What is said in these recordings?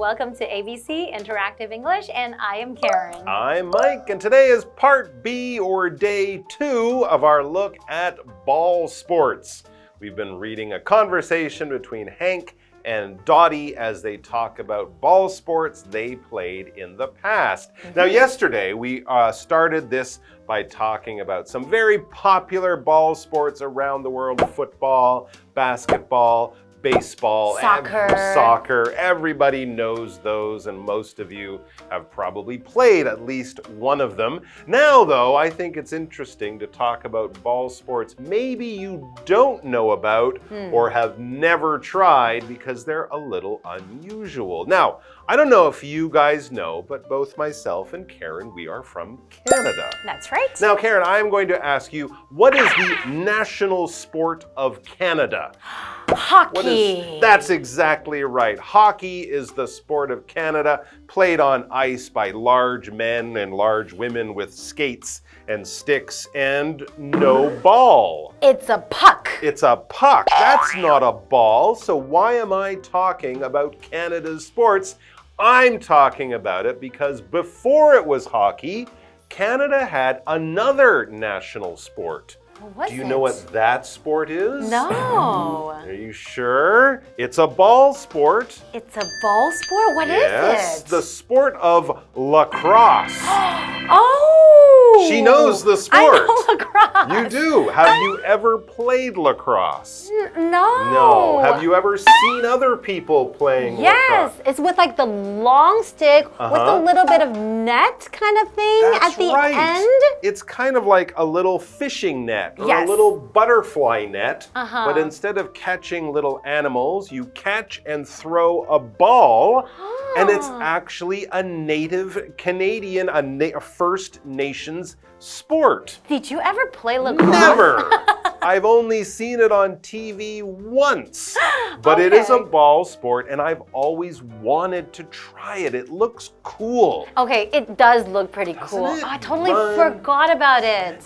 welcome to ABC Interactive English, and I am Karen. I'm Mike, and today is part B or day 2 of our look at ball sports. We've been reading a conversation between Hank and Dottie as they talk about ball sports they played in the past. Now, yesterday we started this by talking about some very popular ball sports around the world: football, basketball, baseball, soccer. Everybody knows those, and most of you have probably played at least one of them. Now, though, I think it's interesting to talk about ball sports maybe you don't know about or have never tried because they're a little unusual. Now, I don't know if you guys know, but both myself and Karen, we are from Canada. That's right. Now, Karen, I'm going to ask you, what is the national sport of Canada? Hockey. That's exactly right. Hockey is the sport of Canada, played on ice by large men and large women with skates and sticks and no ball. It's a puck. It's a puck. That's not a ball. So why am I talking about Canada's sports? I'm talking about it because before it was hockey, Canada had another national sport. Do you know what that sport is? No. Are you sure? It's a ball sport. It's a ball sport? What is it? Yes, the sport of lacrosse. Oh! She knows the sport. I know lacrosse. You do. Have you ever played lacrosse? No. No. Have you ever seen other people playing lacrosse? Yes, it's with like the long stick with a little bit of net kind of thing That's at the right. end. It's kind of like a little fishing net or a little butterfly net, but instead of catching little animals, you catch and throw a ball, and it's actually a native Canadian, a First Nations sport. Did you ever play lacrosse? Never. I've only seen it on TV once, but it is a ball sport, and I've always wanted to try it. It looks cool. Okay, it does look pretty cool. Doesn't it? I totally forgot about it.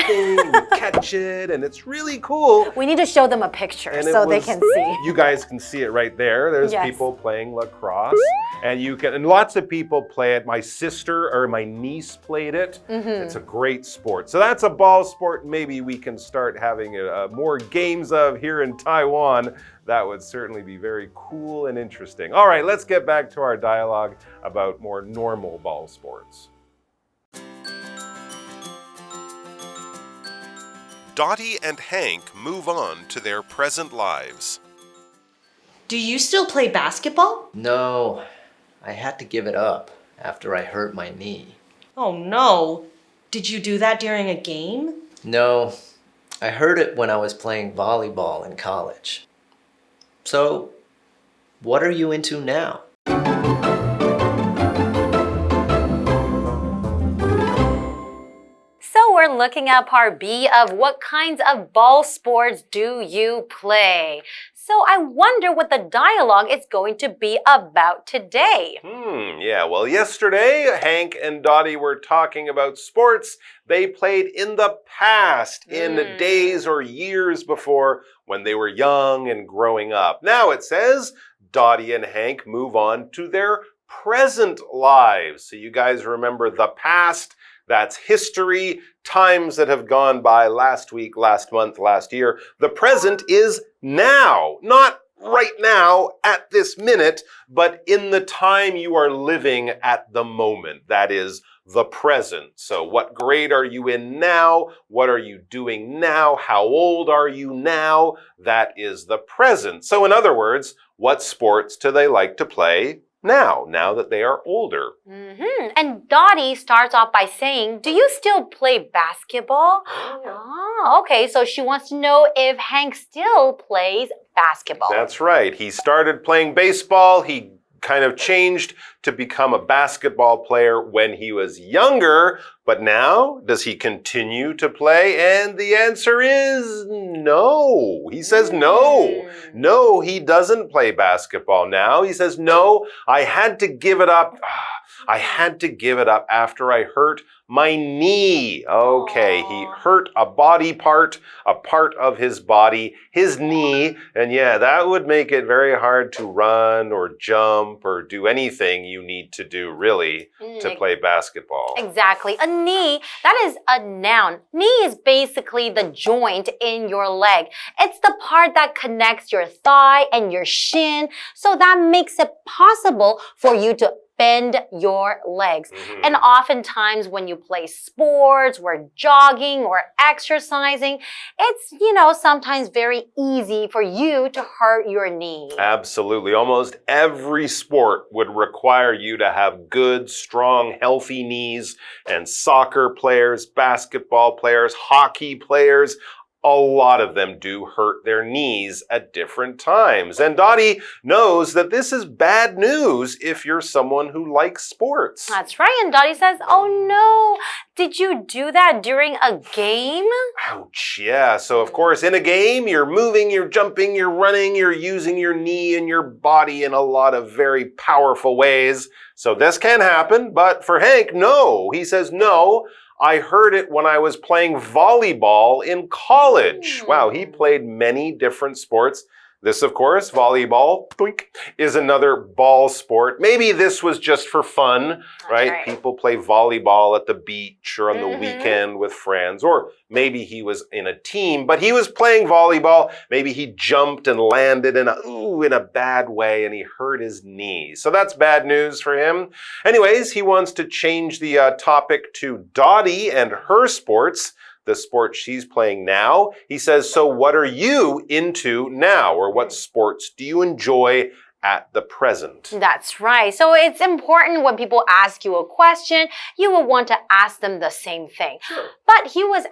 You catch it, and it's really cool. We need to show them a picture so they can see. You guys can see it right there. There's people playing lacrosse, and lots of people play it. My sister or my niece played it. It's a great sport. So that's a ball sport. Maybe we can start having more games of here in Taiwan. That would certainly be very cool and interesting. All right, let's get back to our dialogue about more normal ball sports. Dottie and Hank move on to their present lives. Do you still play basketball? No, I had to give it up after I hurt my knee. Oh no. Did you do that during a game? No, I hurt it when I was playing volleyball in college. So, what are you into now? So we're looking at part B of what kinds of ball sports do you play? So I wonder what the dialogue is going to be about today. Yeah, well, yesterday, Hank and Dottie were talking about sports they played in the past, in days or years before when they were young and growing up. Now it says Dottie and Hank move on to their present lives. So you guys remember the past. That's history, times that have gone by last week, last month, last year. The present is now, not right now at this minute, but in the time you are living at the moment. That is the present. So what grade are you in now? What are you doing now? How old are you now? That is the present. So in other words, what sports do they like to play now that they are older? And Dottie starts off by saying, do you still play basketball? Oh, okay, so she wants to know if Hank still plays basketball. That's right. He started playing baseball. He kind of changed to become a basketball player when he was younger. But now, does he continue to play? And the answer is no. He says no. No, he doesn't play basketball now. He says, no, I had to give it up. I had to give it up after I hurt my knee. Okay, he hurt a body part, a part of his body, his knee. And yeah, that would make it very hard to run or jump or do anything you need to do, really, to play basketball. Exactly. A knee, that is a noun. Knee is basically the joint in your leg. It's the part that connects your thigh and your shin. So that makes it possible for you to bend your legs. And oftentimes when you play sports or jogging or exercising, it's, sometimes very easy for you to hurt your knee. Absolutely. Almost every sport would require you to have good, strong, healthy knees. And soccer players, basketball players, hockey players, a lot of them do hurt their knees at different times. And Dottie knows that this is bad news if you're someone who likes sports. That's right. And Dottie says, oh no, did you do that during a game? Ouch, yeah. So of course, in a game, you're moving, you're jumping, you're running, you're using your knee and your body in a lot of very powerful ways. So this can happen, but for Hank, no. He says, no. I heard it when I was playing volleyball in college. Wow, he played many different sports. This, of course, volleyball, is another ball sport. Maybe this was just for fun, right? People play volleyball at the beach or on the weekend with friends. Or maybe he was in a team, but he was playing volleyball. Maybe he jumped and landed in a bad way and he hurt his knee. So that's bad news for him. Anyways, he wants to change the topic to Dottie and her sports. The sport she's playing now. He says, so what are you into now? Or what sports do you enjoy at the present? That's right. So it's important when people ask you a question, you will want to ask them the same thing. But he was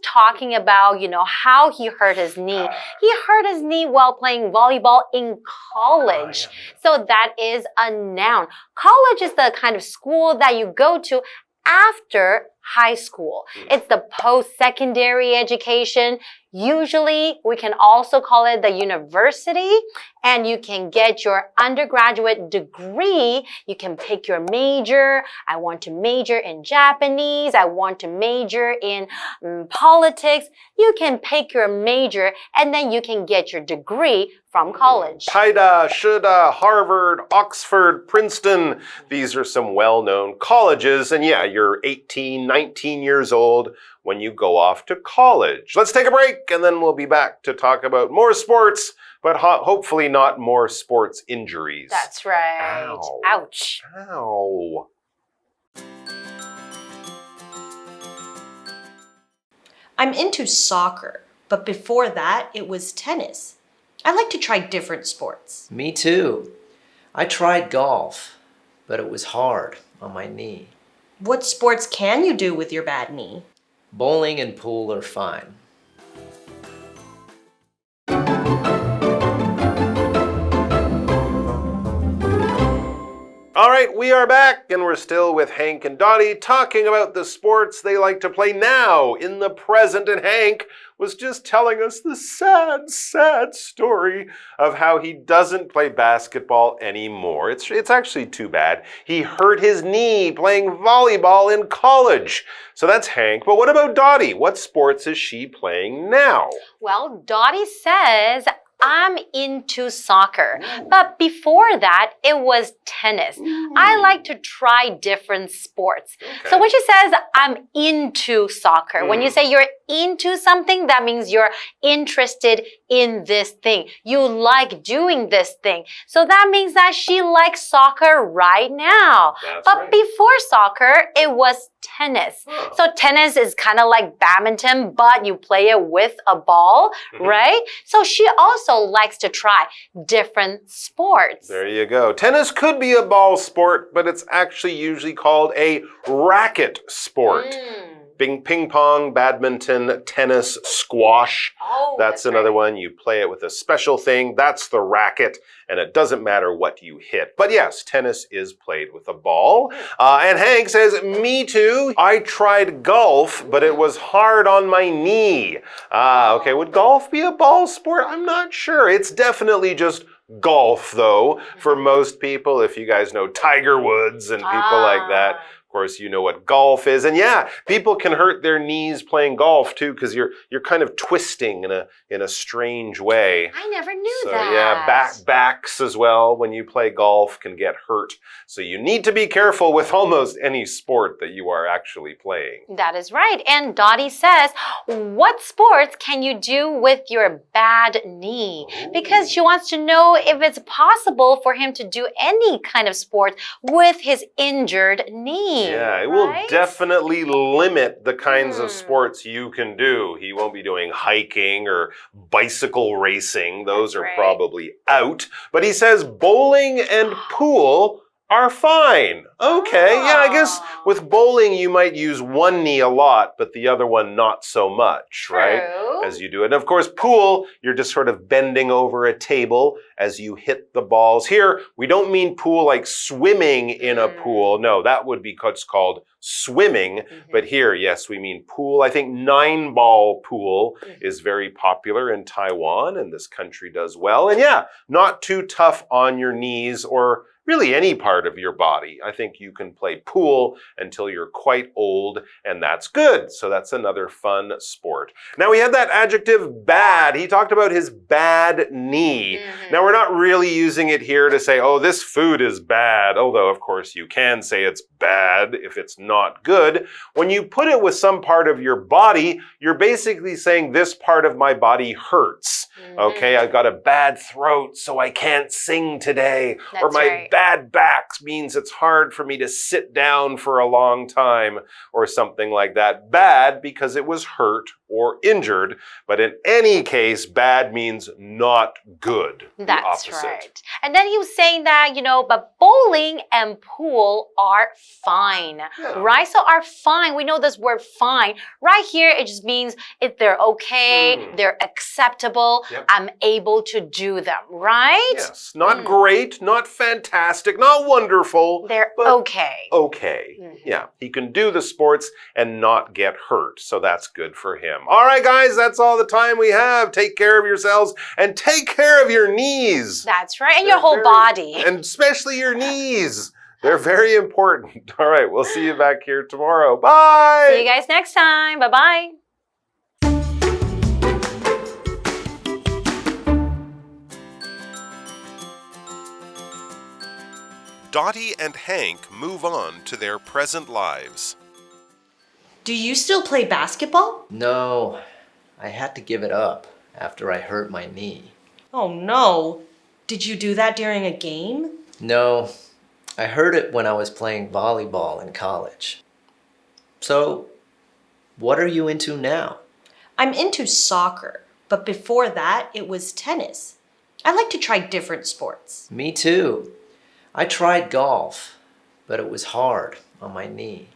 talking about, how he hurt his knee. He hurt his knee while playing volleyball in college. So that is a noun. College is the kind of school that you go to after high school. It's the post-secondary education. Usually, we can also call it the university, and you can get your undergraduate degree. You can pick your major. I want to major in Japanese. I want to major in politics. You can pick your major, and then you can get your degree from college. Haida, Shoulda, Harvard, Oxford, Princeton. These are some well-known colleges. And yeah, you're 18, 19 years old when you go off to college. Let's take a break and then we'll be back to talk about more sports, but hopefully not more sports injuries. That's right. Ow. Ouch. Ow. I'm into soccer, but before that, it was tennis. I like to try different sports. Me too. I tried golf, but it was hard on my knee. What sports can you do with your bad knee? Bowling and pool are fine. All right, we are back, and we're still with Hank and Dottie talking about the sports they like to play now in the present. And Hank was just telling us the sad, sad story of how he doesn't play basketball anymore. It's actually too bad. He hurt his knee playing volleyball in college. So that's Hank. But what about Dottie? What sports is she playing now? Well, Dottie says, I'm into soccer. But before that, it was tennis. I like to try different sports. So when she says, I'm into soccer, when you say you're into something, that means you're interested in this thing. You like doing this thing. So that means that she likes soccer right now. But before soccer, it was tennis. So tennis is kind of like badminton, but you play it with a ball, right? So she also likes to try different sports. There you go. Tennis could be a ball sport, but it's actually usually called a racket sport. Ping pong, badminton, tennis, squash. That's another one. You play it with a special thing. That's the racket. And it doesn't matter what you hit. But yes, tennis is played with a ball. And Hank says, me too. I tried golf, but it was hard on my knee. Okay, would golf be a ball sport? I'm not sure. It's definitely just golf, though, for most people. If you guys know Tiger Woods and people like that. Of course, you know what golf is. And yeah, people can hurt their knees playing golf too because you're kind of twisting in a strange way. I never knew so, that. Yeah, backs as well when you play golf can get hurt. So you need to be careful with almost any sport that you are actually playing. That is right. And Dottie says, what sports can you do with your bad knee? Because she wants to know if it's possible for him to do any kind of sport with his injured knee. Yeah, it will definitely limit the kinds of sports you can do. He won't be doing hiking or bicycle racing. Those are probably out. But he says bowling and pool are fine. Okay, yeah, I guess with bowling you might use one knee a lot, but the other one not so much, right? As you do it. And of course, pool, you're just sort of bending over a table as you hit the balls. Here, we don't mean pool like swimming in a pool. No, that would be what's called swimming. But here, yes, we mean pool. I think 9-ball pool is very popular in Taiwan, and this country does well. And yeah, not too tough on your knees or really any part of your body. I think you can play pool until you're quite old, and that's good. So that's another fun sport. Now we had that adjective bad. He talked about his bad knee. Now we're not really using it here to say, oh, this food is bad. Although, of course, you can say it's bad if it's not good. When you put it with some part of your body, you're basically saying this part of my body hurts. Okay, I've got a bad throat, so I can't sing today. Or my bad back means it's hard for me to sit down for a long time or something like that. Bad because it was hurt or injured, but in any case, bad means not good. That's right. And then he was saying that, but bowling and pool are fine, right? So are fine, we know this word fine. Right here, it just means if they're okay, they're acceptable, I'm able to do them, right? Yes, not great, not fantastic, not wonderful. They're but okay. Okay, yeah, he can do the sports and not get hurt, so that's good for him. All right, guys, that's all the time we have. Take care of yourselves and take care of your knees. That's right, and your whole body. And especially your knees. They're very important. All right, we'll see you back here tomorrow. Bye. See you guys next time. Bye-bye. Dottie and Hank move on to their present lives. Do you still play basketball? No, I had to give it up after I hurt my knee. Oh no. Did you do that during a game? No, I hurt it when I was playing volleyball in college. So, what are you into now? I'm into soccer, but before that, it was tennis. I like to try different sports. Me too. I tried golf, but it was hard on my knee.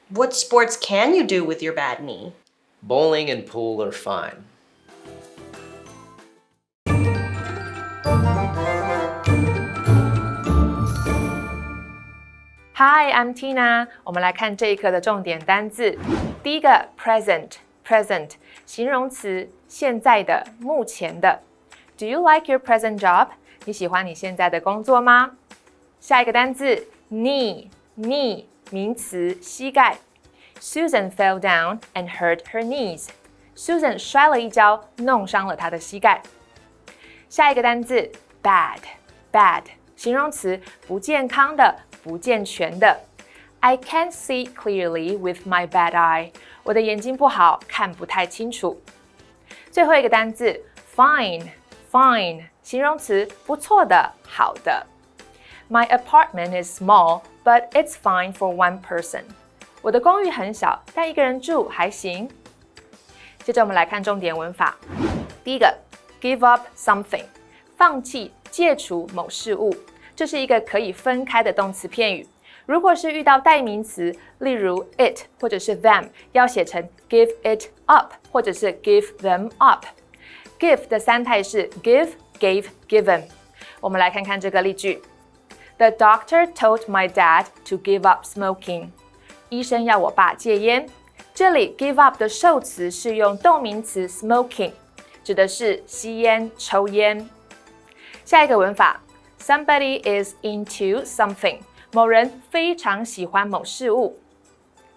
What sports can you do with your bad knee? Bowling and pool are fine. Hi, I'm Tina. 我们来看这一课的重点单字。第一个 present 形容词，现在的、目前的。Do you like your present job? 你喜欢你现在的工作吗？下一个单字 knee 名词，膝盖。Susan fell down and hurt her knees. Susan 摔了一跤，弄伤了她的膝盖。下一个单字 bad 形容词，不健康的、不健全的。I can't see clearly with my bad eye. 我的眼睛不好，看不太清楚。最后一个单字 fine 形容词，不错的、好的。My apartment is small, but it's fine for one person. 我的公寓很小，但一个人住还行。接着我们来看重点文法。第一个 give up something 放弃、戒除某事物，这是一个可以分开的动词片语。如果是遇到代名词，例如 it 或者是 them， 要写成 give it up 或者是 give them up。give 的三态是 give, gave, given。我们来看看这个例句。The doctor told my dad to give up smoking. 医生要我爸戒烟。这里 give up 的受词是用动名词 smoking， 指的是吸烟、抽烟。下一个文法 Somebody is into something， 某人非常喜欢某事物。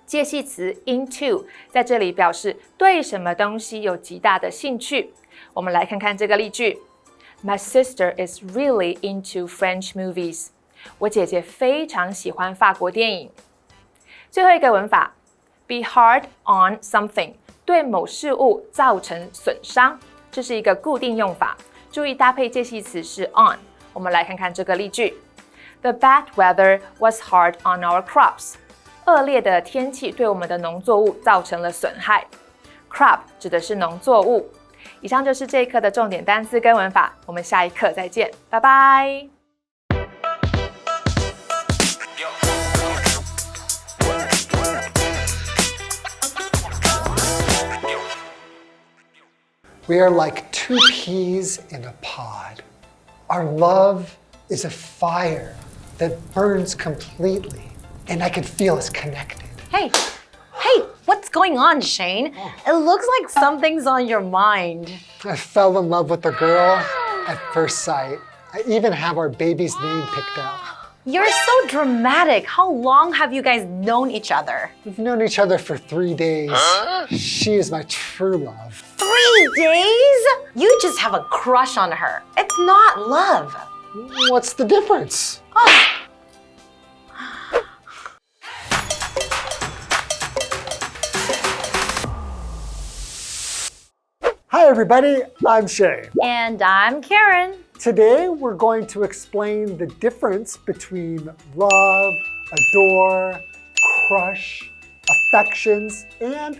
介系词 into 在这里表示对什么东西有极大的兴趣。我们来看看这个例句。My sister is really into French movies. 我姐姐非常喜欢法国电影。最后一个文法 be hard on something 对某事物造成损伤，这是一个固定用法，注意搭配介系词是 on。我们来看看这个例句。The bad weather was hard on our crops. 恶劣的天气对我们的农作物造成了损害。Crop 指的是农作物。以上就是这一课的重点单词跟文法，我们下一课再见，拜拜。We are like two peas in a pod. Our love is a fire that burns completely, and I can feel us connected. Hey, what's going on, Shane? It looks like something's on your mind. I fell in love with a girl at first sight. I even have our baby's name picked out. You're so dramatic. How long have you guys known each other? We've known each other for 3 days. She is my true love. 3 days? You just have a crush on her. It's not love. What's the difference? Hi everybody, I'm Shane. And I'm Karen. Today we're going to explain the difference between love, adore, crush, affections, and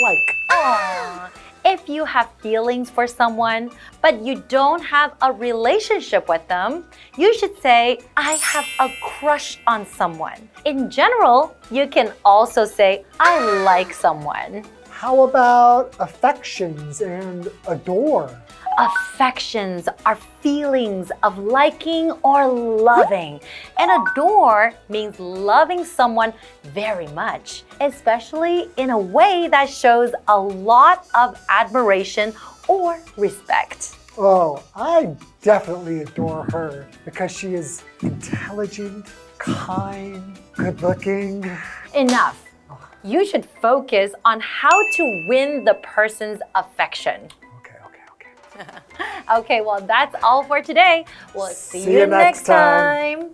like. Aww. If you have feelings for someone, but you don't have a relationship with them, you should say, I have a crush on someone. In general, you can also say, I like someone. How about affections and adore? Affections are feelings of liking or loving. And adore means loving someone very much, especially in a way that shows a lot of admiration or respect. Oh, I definitely adore her because she is intelligent, kind, good-looking. Enough. You should focus on how to win the person's affection. Okay. Okay, well, that's all for today. We'll see you next time.